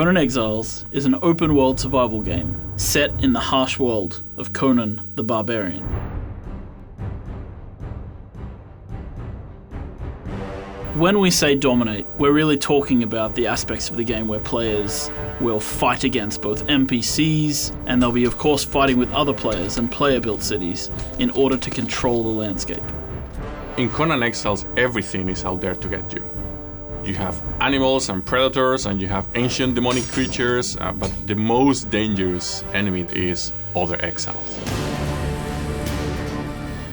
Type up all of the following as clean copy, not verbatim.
Conan Exiles is an open-world survival game set in the harsh world of Conan the Barbarian. When we say dominate, we're really talking about the aspects of the game where players will fight against both NPCs, and they'll be of course fighting with other players and player-built cities in order to control the landscape. In Conan Exiles, everything is out there to get you. You have animals and predators, and you have ancient demonic creatures, but the most dangerous enemy is other exiles.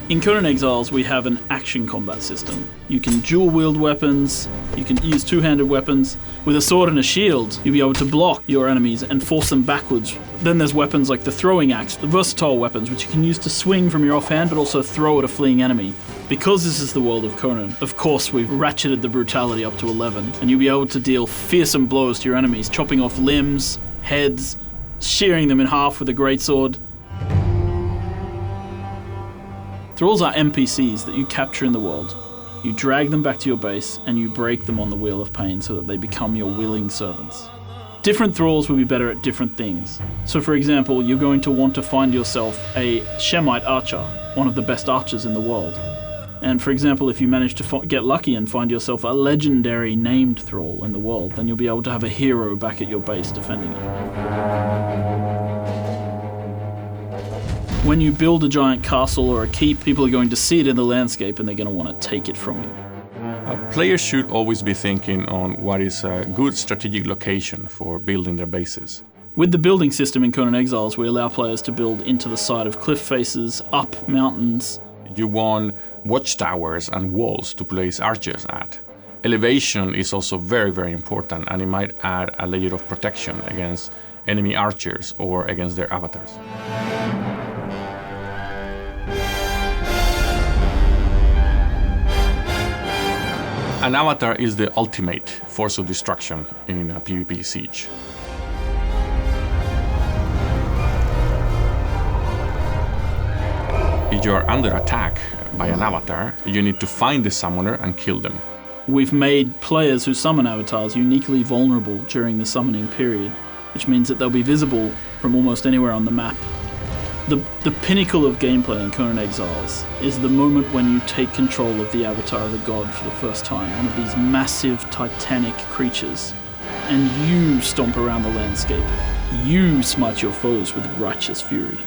In Conan Exiles, we have an action combat system. You can dual-wield weapons, you can use two-handed weapons. With a sword and a shield, you'll be able to block your enemies and force them backwards. Then there's weapons like the throwing axe, the versatile weapons, which you can use to swing from your offhand, but also throw at a fleeing enemy. Because this is the world of Conan, of course we've ratcheted the brutality up to 11, and you'll be able to deal fearsome blows to your enemies, chopping off limbs, heads, shearing them in half with a greatsword. Thralls are NPCs that you capture in the world. You drag them back to your base and you break them on the Wheel of Pain so that they become your willing servants. Different thralls will be better at different things. So for example, you're going to want to find yourself a Shemite archer, one of the best archers in the world. And for example, if you manage to get lucky and find yourself a legendary named thrall in the world, then you'll be able to have a hero back at your base defending you. When you build a giant castle or a keep, people are going to see it in the landscape and they're going to want to take it from you. Players should always be thinking on what is a good strategic location for building their bases. With the building system in Conan Exiles, we allow players to build into the side of cliff faces, up mountains. You want watchtowers and walls to place archers at. Elevation is also very, very important, and it might add a layer of protection against enemy archers or against their avatars. An avatar is the ultimate force of destruction in a PvP siege. If you are under attack by an avatar, you need to find the summoner and kill them. We've made players who summon avatars uniquely vulnerable during the summoning period, which means that they'll be visible from almost anywhere on the map. The pinnacle of gameplay in Conan Exiles is the moment when you take control of the avatar of a god for the first time, one of these massive titanic creatures, and you stomp around the landscape. You smite your foes with righteous fury.